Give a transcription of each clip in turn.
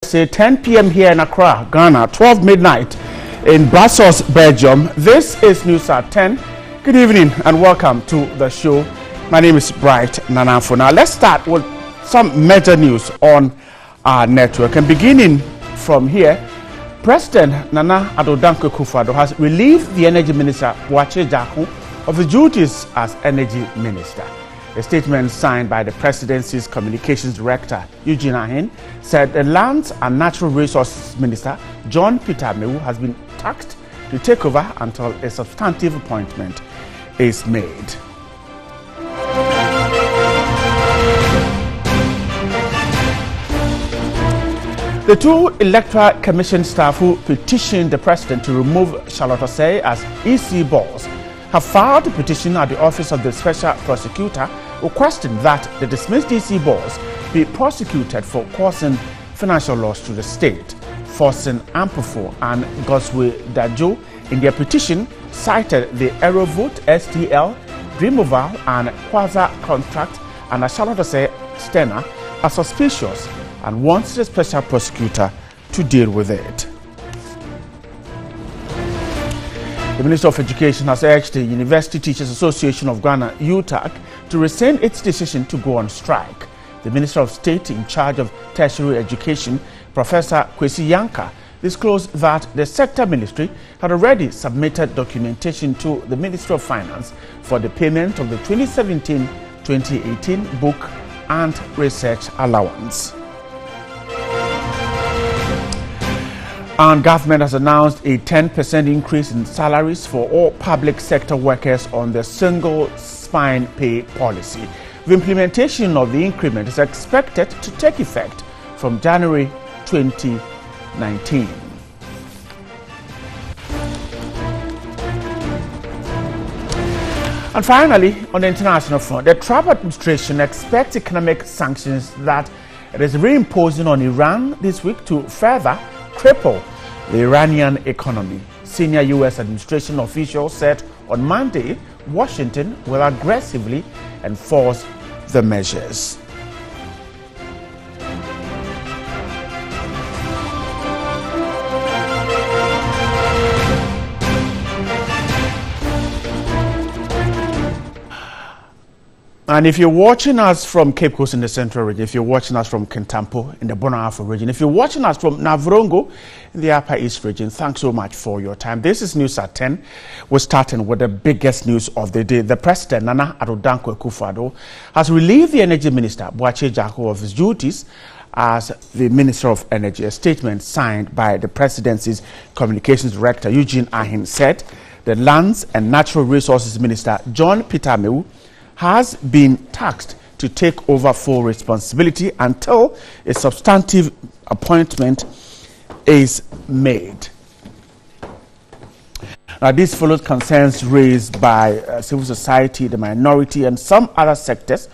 say 10 p.m. here in Accra, Ghana, 12 midnight in Brussels, Belgium. This is NEWSAT10. Good evening and welcome to the show. My name is Bright Nanafo. Now let's start with some major news on our network. And beginning from here, President Nana Addo Dankwa Akufo-Addo has relieved the Energy Minister Boakye Agyarko of his duties as Energy Minister. A statement signed by the Presidency's Communications Director, Eugene Ahin, said the Lands and Natural Resources Minister, John Peter Amewu, has been tasked to take over until a substantive appointment is made. The two Electoral Commission staff who petitioned the President to remove Charlotte Osei as EC boss have filed a petition at the Office of the Special Prosecutor requesting that the dismissed EC boss be prosecuted for causing financial loss to the state. Forcing Ampofo and Goswe Dajo in their petition cited the Aerovote, STL, Dreamoval and Quasar contract and Charlotte Osei Stena as suspicious and wants the Special Prosecutor to deal with it. The Minister of Education has urged the University Teachers Association of Ghana, UTAG, to rescind its decision to go on strike. The Minister of State in charge of tertiary education, Professor Kwesi Yanka, disclosed that the sector ministry had already submitted documentation to the Ministry of Finance for the payment of the 2017-2018 book and research allowance. And government has announced a 10% increase in salaries for all public sector workers on the single spine pay policy. The implementation of the increment is expected to take effect from January 2019. And finally, on the international front, the Trump administration expects economic sanctions that it is reimposing on Iran this week to further cripple the Iranian economy. Senior U.S. administration officials said on Monday Washington will aggressively enforce the measures. And if you're watching us from Cape Coast in the Central region, if you're watching us from Kintampo in the Bonaafo region, if you're watching us from Navrongo in the Upper East region, thanks so much for your time. This is NEWSAT10. We're starting with the biggest news of the day. The President, Nana Addo Dankwa Akufo-Addo, has relieved the Energy Minister, Boakye Agyarko, of his duties as the Minister of Energy. A statement signed by the Presidency's Communications Director, Eugene Ahin, said the Lands and Natural Resources Minister, John Peter Amewu, has been tasked to take over full responsibility until a substantive appointment is made. Now, this follows concerns raised by civil society, the minority, and some other sectors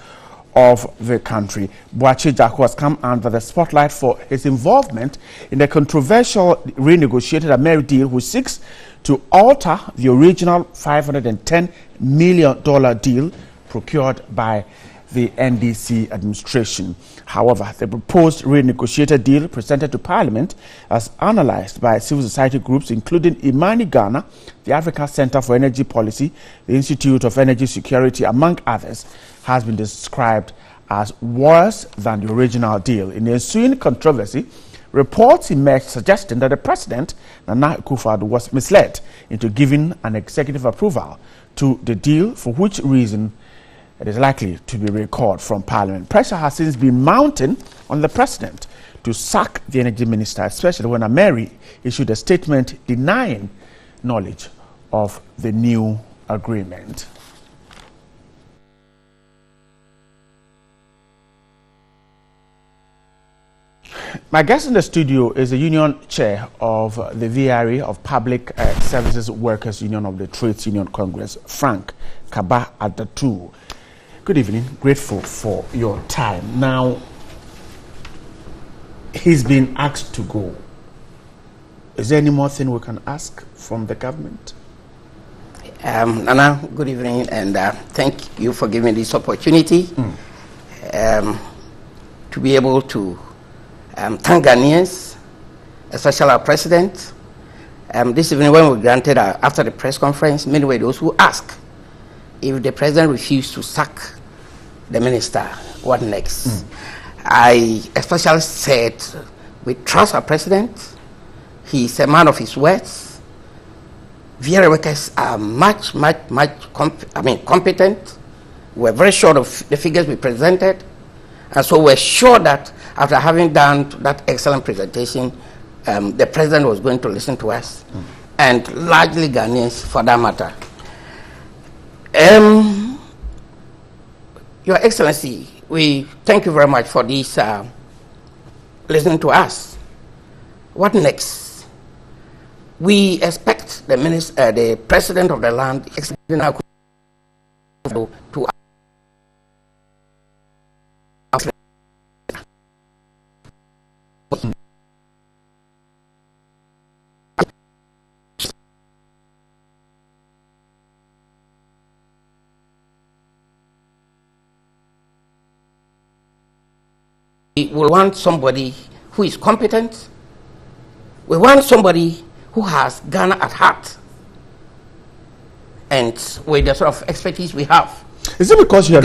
of the country. Boakye Agyarko has come under the spotlight for his involvement in the controversial renegotiated Ameri deal, which seeks to alter the original $510 million deal procured by the NDC administration. However, the proposed renegotiated deal presented to Parliament, as analyzed by civil society groups including Imani Ghana, the Africa Center for Energy Policy, the Institute of Energy Security, among others, has been described as worse than the original deal. In the ensuing controversy, reports emerged suggesting that the President, Nana Akufo-Addo, was misled into giving an executive approval to the deal, for which reason it is likely to be recalled from Parliament. Pressure has since been mounting on the President to sack the Energy Minister, especially when Ameri issued a statement denying knowledge of the new agreement. My guest in the studio is the union chair of the VRA of Public Services Workers Union of the Trades Union Congress, Frank Kaba Adatu. Good evening. Grateful for your time. Now, he's been asked to go. Is there any more thing we can ask from the government? Nana, good evening, and thank you for giving me this opportunity to be able to thank Ghanaians, especially our president. This evening when we granted after the press conference, many were those who asked if the president refused to sack the minister, what next? I especially said we trust our president. He's a man of his words. VRA workers are much competent. We're very sure of the figures we presented, and so we're sure that after having done that excellent presentation, the president was going to listen to us, and largely Ghanaians for that matter. Your Excellency, we thank you very much for this listening to us. What next? We expect the president of the land to we will want somebody who is competent. We want somebody who has Ghana at heart, and with the sort of expertise we have. Is it because you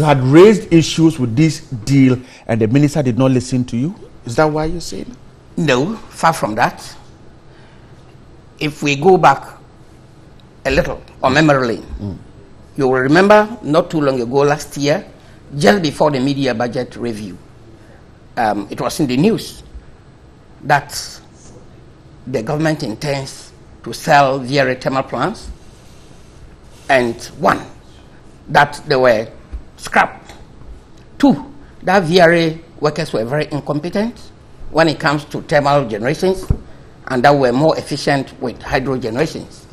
had raised issues with this deal and the minister did not listen to you? Is that why you're saying? No, far from that. If we go back a little on memory lane, you will remember not too long ago, last year, just before the media budget review, it was in the news that the government intends to sell VRA thermal plants, and one, that they were scrapped. Two, that VRA workers were very incompetent when it comes to thermal generations, and that were more efficient with hydro generations.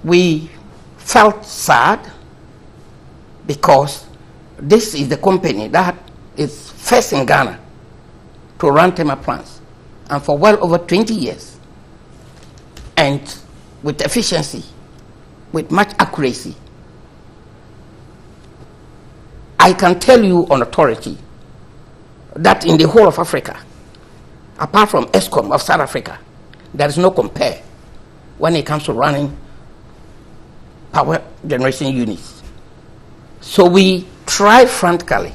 We felt sad because this is the company that is first in Ghana to run thermal plants, and for well over 20 years, and with efficiency, with much accuracy. I can tell you on authority that in the whole of Africa, apart from ESCOM of South Africa, there is no compare when it comes to running power generation units. So we try frankly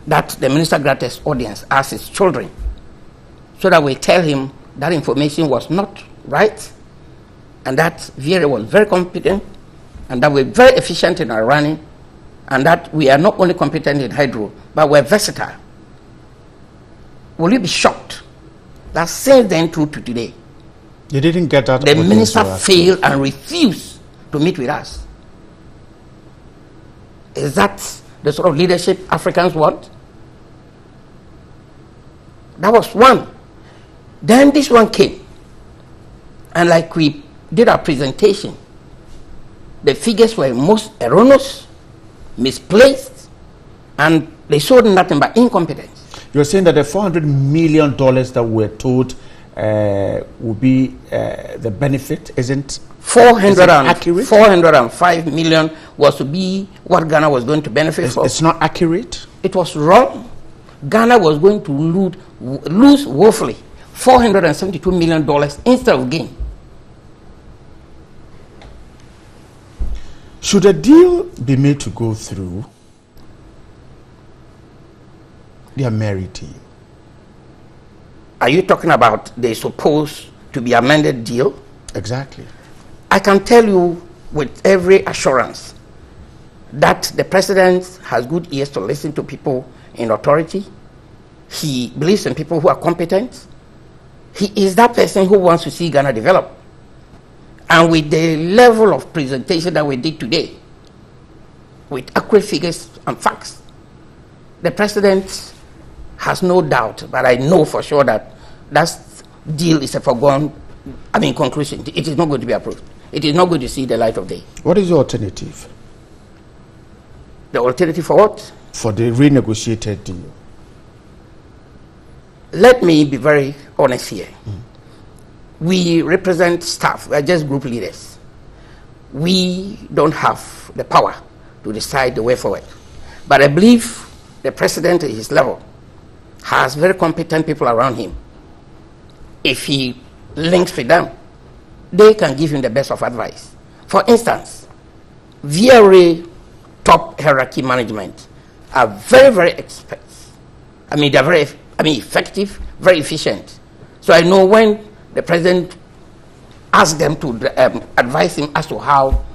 that the minister grant us audience as his children, so that we tell him that information was not right, and that VRA was very competent, and that we're very efficient in our running, and that we are not only competent in hydro, but we're versatile. Will you be shocked that since then through to today, you didn't get that? The minister failed and refused to meet with us. Is that the sort of leadership Africans want? That was one. Then this one came, and like we did our presentation, the figures were most erroneous, misplaced, and they showed nothing but incompetence. You're saying that the $400 million that we're told will be the benefit isn't accurate? 405 million was to be what Ghana was going to benefit from. It's not accurate? It was wrong. Ghana was going to lose woefully $472 million instead of gain. Should a deal be made to go through, they are married team? Are you talking about the supposed to be amended deal? Exactly. I can tell you with every assurance that the president has good ears to listen to people in authority. He believes in people who are competent. He is that person who wants to see Ghana develop. And with the level of presentation that we did today, with accurate figures and facts, the president has no doubt, but I know for sure that that deal is a foregone, conclusion. It is not going to be approved. It is not going to see the light of day. What is the alternative? The alternative for what? For the renegotiated deal. Let me be very honest here. We represent staff. We are just group leaders. We don't have the power to decide the way forward. But I believe the president at his level has very competent people around him. If he links with them, they can give him the best of advice. For instance, VRA top hierarchy management are very, very experts. I mean, they're very effective, very efficient. So I know when the president asks them to advise him as to how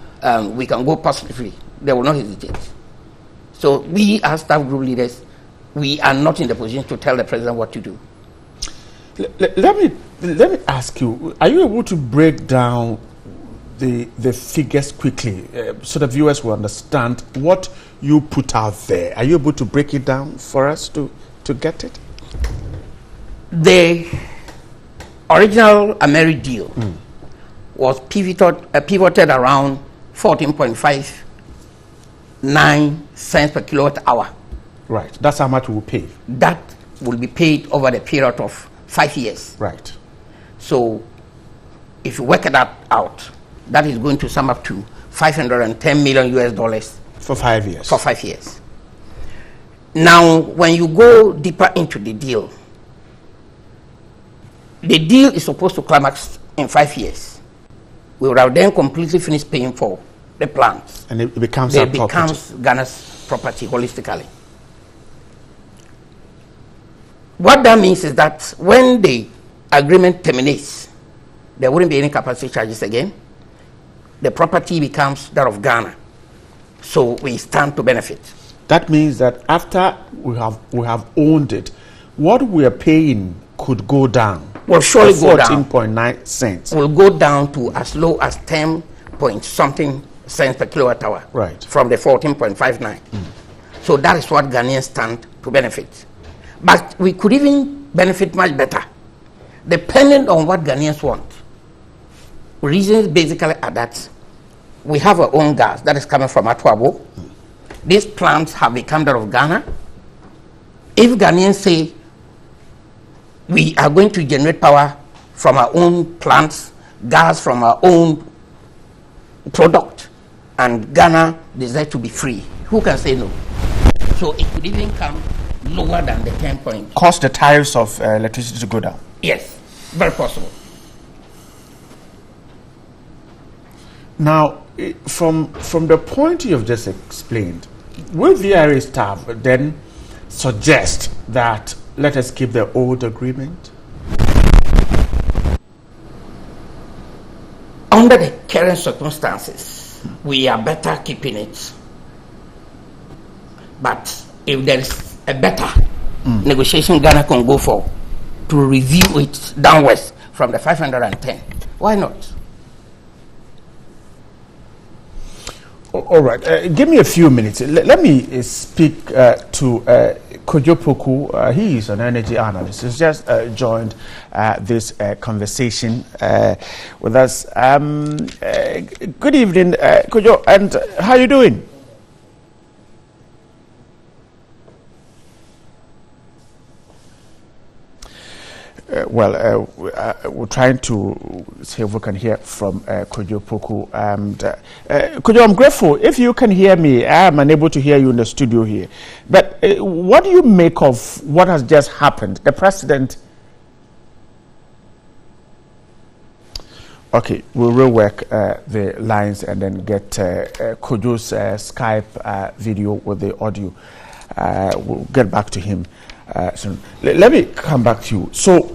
we can go positively, they will not hesitate. So we as staff group leaders, we are not in the position to tell the president what to do. Let me ask you, are you able to break down the figures quickly so the viewers will understand what you put out there? Are you able to break it down for us to get it? The original Ameri deal was pivoted around 14.59 cents per kilowatt hour. Right. That's how much we will pay. That will be paid over the period of 5 years. Right. So if you work that out, that is going to sum up to $510 million US for 5 years. For 5 years. Now, when you go deeper into the deal is supposed to climax in 5 years. We would have then completely finished paying for the plants. And it becomes Ghana's property holistically. What that means is that when the agreement terminates, there wouldn't be any capacity charges again. The property becomes that of Ghana. So we stand to benefit. That means that after we have owned it, what we are paying could go down. Will surely go down. 14.9 cents. Will go down to as low as 10 point something cents per kilowatt hour. Right. From the 14.59. So that is what Ghanaians stand to benefit. But we could even benefit much better, depending on what Ghanaians want. Reasons basically are that we have our own gas that is coming from Atuabo. These plants have become that of Ghana. If Ghanaians say we are going to generate power from our own plants, gas from our own product, and Ghana decides to be free, who can say no? So it could even come lower than the 10 point. Cause the tariffs of electricity to go down? Yes, very possible. Now, from the point you have just explained, will VRA staff then suggest that let us keep the old agreement? Under the current circumstances, we are better keeping it. But if there is a better negotiation Ghana can go for to review it downwards from the 510, why not? All right, give me a few minutes. Let me speak to Kojo Poku. He is an energy analyst. He's just joined this conversation with us. Good evening, Kojo, and how are you doing? We're trying to see if we can hear from Kojo Poku. And Kojo, I'm grateful. If you can hear me, I am unable to hear you in the studio here. But what do you make of what has just happened? The president... Okay, we'll rework the lines and then get Kojo's Skype video with the audio. We'll get back to him soon. Let me come back to you. So,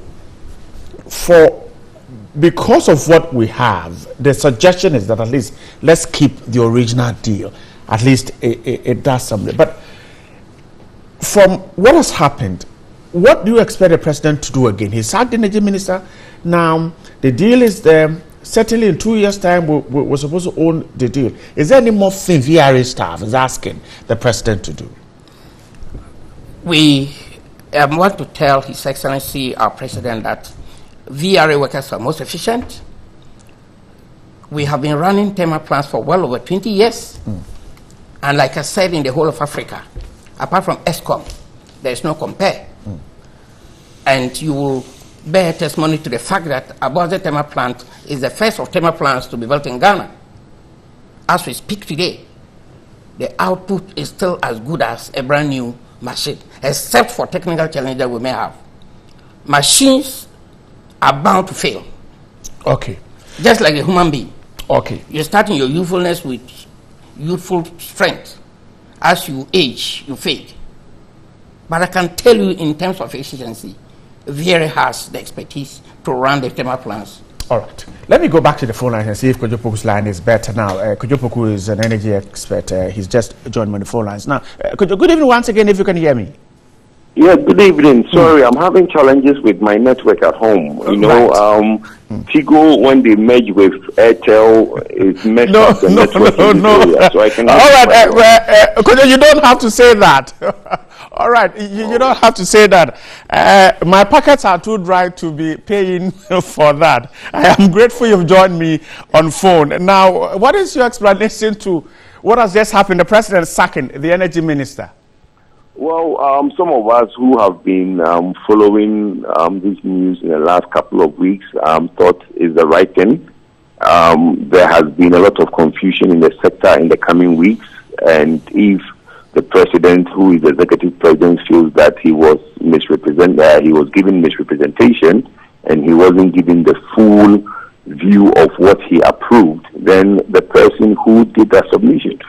because of what we have, the suggestion is that at least let's keep the original deal. At least it does something. But from what has happened, what do you expect the president to do again? He sacked the energy minister. Now the deal is there. Certainly in 2 years' time, we're supposed to own the deal. Is there any more thing VRA staff is asking the president to do? We want to tell His Excellency, our President, that VRA workers are most efficient. We have been running thermal plants for well over 20 years. And like I said, in the whole of Africa, apart from ESCOM, there is no compare. And you will bear testimony to the fact that Abuaze thermal plant is the first of thermal plants to be built in Ghana. As we speak today, the output is still as good as a brand new machine, except for technical challenges that we may have. Machines are bound to fail. Okay. Just like a human being. Okay. You start in your youthfulness with youthful strength. As you age, you fade. But I can tell you, in terms of efficiency, Vieri has the expertise to run the thermal plants. All right. Let me go back to the phone line and see if Kojopoku's line is better now. Kojopoku is an energy expert. He's just joined me on the phone lines. Now, Kojo, good evening once again, if you can hear me. Yeah, good evening. Sorry, I'm having challenges with my network at home. You know, Tigo, when they merge with Airtel, it messed up the network in this area, so I can... All right, Kojo, you don't have to say that. All right, you don't have to say that. My pockets are too dry to be paying for that. I am grateful you've joined me on phone. Now, what is your explanation to what has just happened? The president sacking the energy minister. Well, some of us who have been following this news in the last couple of weeks thought is the right thing. There has been a lot of confusion in the sector in the coming weeks, and if the president, who is the executive president, feels that he was given misrepresentation and he wasn't given the full view of what he approved, then the person who did that submission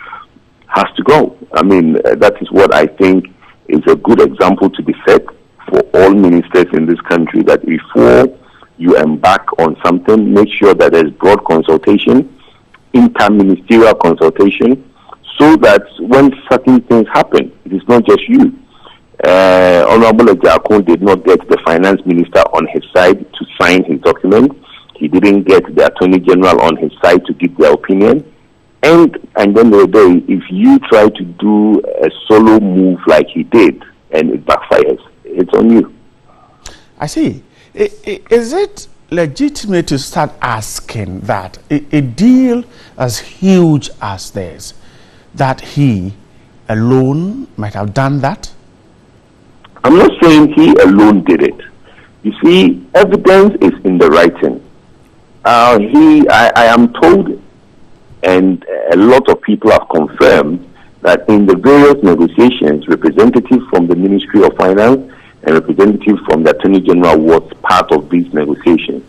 has to go. I mean, that is what I think is a good example to be set for all ministers in this country, that before you embark on something, make sure that there's broad consultation, interministerial consultation, so that when certain things happen, it is not just you. Honorable Ejakun did not get the finance minister on his side to sign his document. He didn't get the attorney general on his side to give their opinion. And then the day, if you try to do a solo move like he did and it backfires, it's on you. I see. Is it legitimate to start asking that a deal as huge as this, that he alone might have done that? I'm not saying he alone did it. You see, evidence is in the writing. I am told, and a lot of people have confirmed, that in the various negotiations, representatives from the Ministry of Finance and representatives from the Attorney General was part of these negotiations.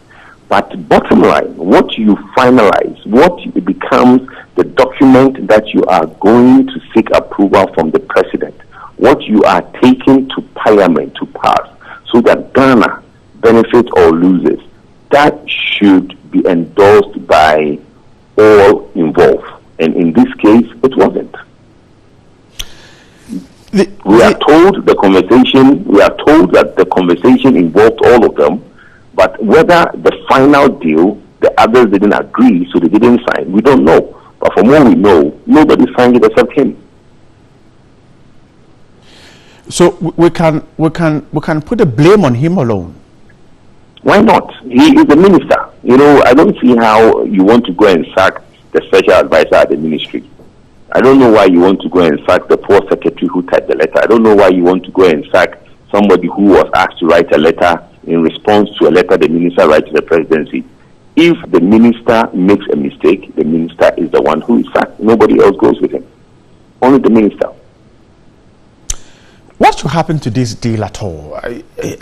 But bottom line, what you finalize, what becomes the document that you are going to seek approval from the president, what you are taking to Parliament to pass, so that Ghana benefits or loses, that should be endorsed by all involved, and in this case, it wasn't. We are told that the conversation involved all of them, but whether the final deal, the others didn't agree, so they didn't sign, we don't know. But from what we know, nobody signed it except him. So we can put the blame on him alone. Why not? He is the minister. You know, I don't see how you want to go and sack the special advisor at the ministry. I don't know why you want to go and sack the poor secretary who typed the letter. I don't know why you want to go and sack somebody who was asked to write a letter in response to a letter the minister writes to the presidency. If the minister makes a mistake, the minister is the one who is sacked. Nobody else goes with him. Only the minister. What should happen to this deal at all?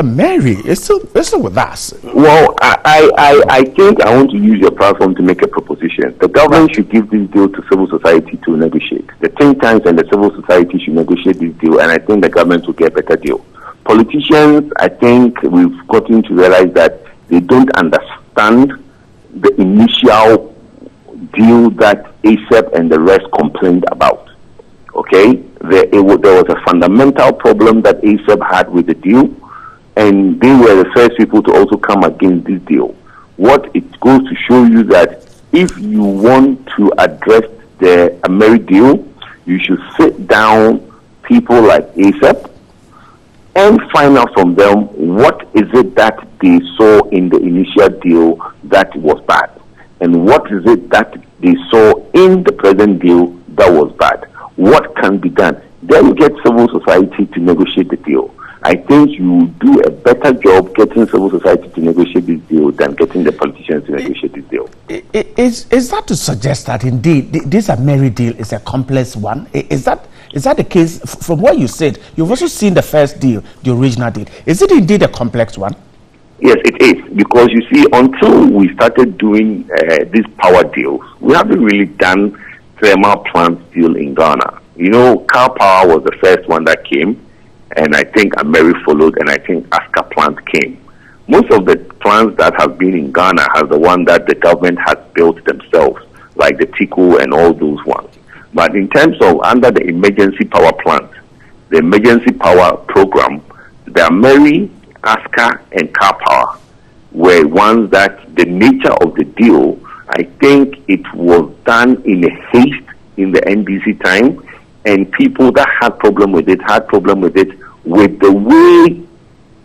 Mary is still with us. Well, I think I want to use your platform to make a proposition. The government should give this deal to civil society to negotiate. The think tanks and the civil society should negotiate this deal, and I think the government will get a better deal. Politicians, I think we've gotten to realize that they don't understand the initial deal that ASAP and the rest complained about. Okay? There was a fundamental problem that ASAP had with the deal, and they were the first people to also come against this deal. What it goes to show you that if you want to address the Ameri deal, you should sit down people like ASAP and find out from them what is it that they saw in the initial deal that was bad, and what is it that they saw in the present deal that was bad. What can be done? Then get civil society to negotiate the deal. I think you do a better job getting civil society to negotiate this deal than getting the politicians to negotiate this deal. Is that to suggest that indeed this Ameri deal is a complex one? Is that the case? From what you said, you've also seen the first deal, the original deal. Is it indeed a complex one? Yes, it is, because you see, until we started doing these power deals, we haven't really done thermal plant deal in Ghana. You know, Car Power was the first one that came, and I think Ameri followed, and I think Aska plant came. Most of the plants that have been in Ghana are the one that the government has built themselves, like the Tico and all those ones. But in terms of under the emergency power plant, the emergency power program, the Ameri, Aska and Car Power were ones that the nature of the deal, I think it was done in a haste in the NDC time, and people that had problem with it with the way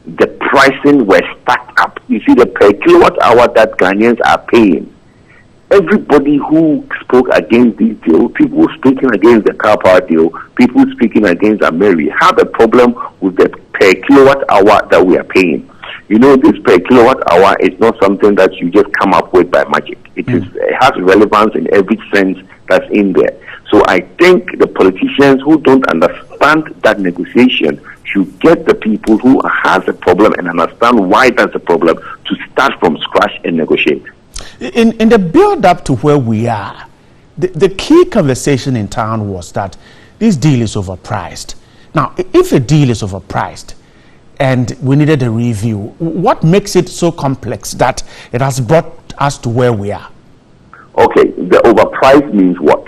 the pricing was stacked up. You see, the per kilowatt hour that Ghanaians are paying, everybody who spoke against this deal, people speaking against the Car Power deal, people speaking against Ameri, have a problem with the per kilowatt hour that we are paying. You know, this per kilowatt hour is not something that you just come up with by magic. It has relevance in every sense that's in there. So I think the politicians who don't understand that negotiation should get the people who has a problem and understand why that's a problem to start from scratch and negotiate. In the build-up to where we are, the key conversation in town was that this deal is overpriced. Now, if a deal is overpriced and we needed a review, what makes it so complex that it has brought us to where we are? Okay, the overpriced means what?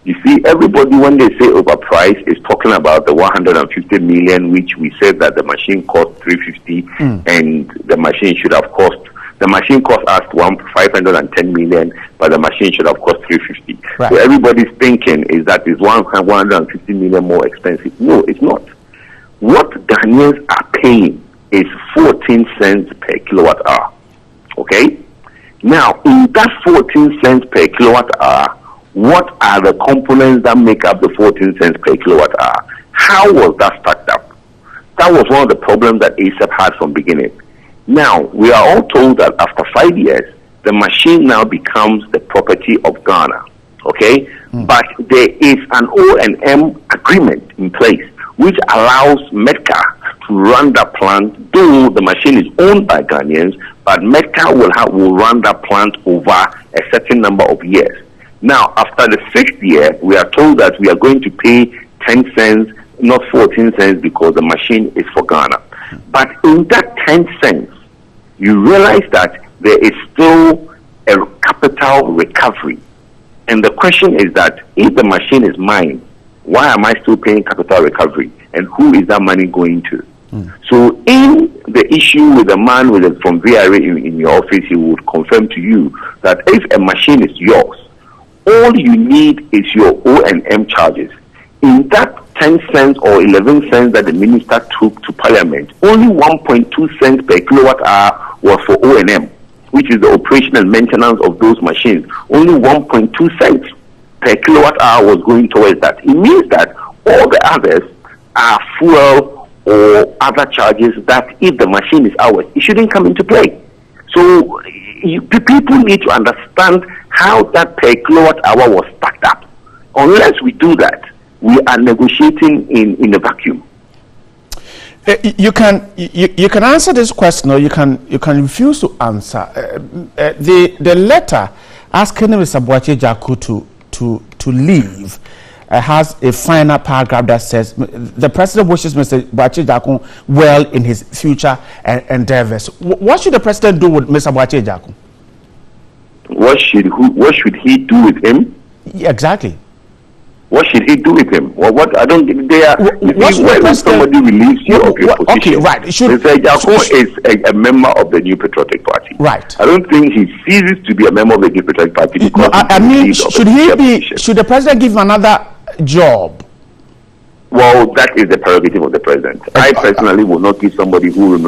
You see, everybody, when they say overpriced, is talking about the 150 million, which we said that the machine cost 350, and the machine should have cost. The machine cost us 510 million, but the machine should have cost 350. Right. So everybody's thinking is that it's 150 million more expensive. No, it's not. What Ghanaians are paying is 14 cents per kilowatt hour. Okay? Now, in that 14 cents per kilowatt hour, what are the components that make up the 14 cents per kilowatt hour? How was that stacked up? That was one of the problems that ASAP had from beginning. Now, we are all told that after 5 years, the machine now becomes the property of Ghana, okay? But there is an O&M agreement in place which allows MEDCA to run that plant, though the machine is owned by Ghanaians, but MEDCA will run that plant over a certain number of years. Now, after the 6th year, we are told that we are going to pay 10 cents, not 14 cents, because the machine is for Ghana. But in that 10 cents, you realize that there is still a capital recovery. And the question is that if the machine is mine, why am I still paying capital recovery? And who is that money going to? So in the issue with the man from VRA in your office, he would confirm to you that if a machine is yours, all you need is your O&M charges. In that 10 cents or 11 cents that the minister took to parliament, only 1.2 cents per kilowatt hour was for O&M, which is the operation and maintenance of those machines. Only 1.2 cents per kilowatt hour was going towards that. It means that all the others are fuel or other charges that if the machine is ours, it shouldn't come into play. So people need to understand how that per kilowatt hour was stacked up. Unless we do that, we are negotiating in a vacuum. You can answer this question, or you can refuse to answer. The letter asking Mr. Boakye Jaku to leave has a final paragraph that says the president wishes Mr. Boakye Jaku well in his future endeavors. What should the president do with Mr. Boakye Jaku? What should he do with him? Yeah, exactly. What should he do with him? Well, what I don't get there. When somebody relieves you of your position, okay, right. Mr. Jaku is a member of the New Patriotic Party. Right. I don't think he ceases to be a member of the New Patriotic Party because I mean, should the president give him another job? Well, that is the prerogative of the president. I personally will not give somebody who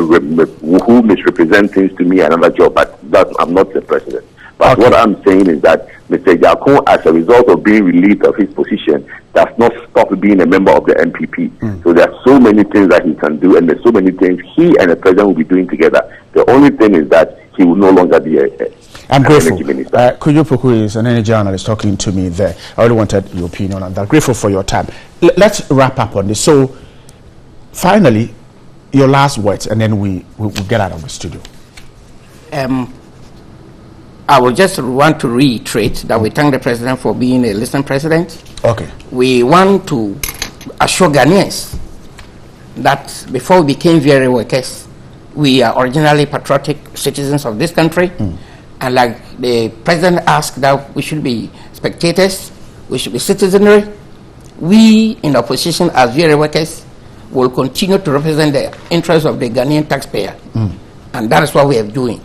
misrepresents things to me another job, but I'm not the president. But what I'm saying is that Mr. Jaku, as a result of being relieved of his position, does not stop being a member of the NPP. So there are so many things that he can do, and there's so many things he and the president will be doing together. The only thing is that he will no longer be I'm grateful. Kujo Poku is an energy analyst talking to me there. I only wanted your opinion on that. Grateful for your time. Let's wrap up on this. So, finally, your last words, and then we'll get out of the studio. I will just want to reiterate that we thank the president for being a listening president. Okay. We want to assure Ghanaians that before we became very workers, we are originally patriotic citizens of this country. And like the president asked, that we should be spectators, we should be citizenry. We in opposition as very workers will continue to represent the interests of the Ghanaian taxpayer. And that is what we are doing.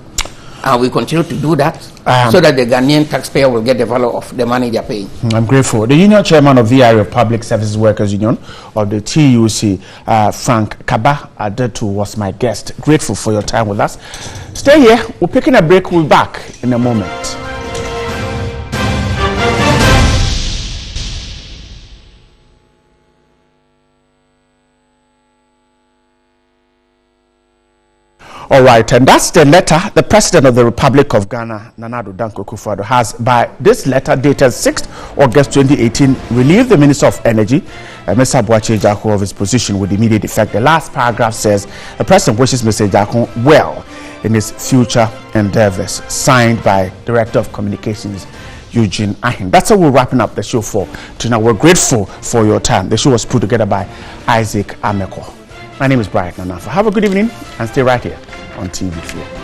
And we continue to do that so that the Ghanaian taxpayer will get the value of the money they are paying. I'm grateful. The union chairman of the area of Public Services Workers Union of the TUC, Frank Kaba Adetu, was my guest. Grateful for your time with us. Stay here. We're picking a break. We'll be back in a moment. All right, and that's the letter the President of the Republic of Ghana, Nana Addo Dankwa Akufo-Addo, has, by this letter dated 6th August 2018, relieved the Minister of Energy, Mr. Boakye Agyarko, of his position with immediate effect. The last paragraph says, the President wishes Mr. Agyarko well in his future endeavors. Signed by Director of Communications, Eugene Ahin. That's how we're wrapping up the show for tonight. We're grateful for your time. The show was put together by Isaac Ameko. My name is Brian Nanafa. Have a good evening and stay right here on TV4.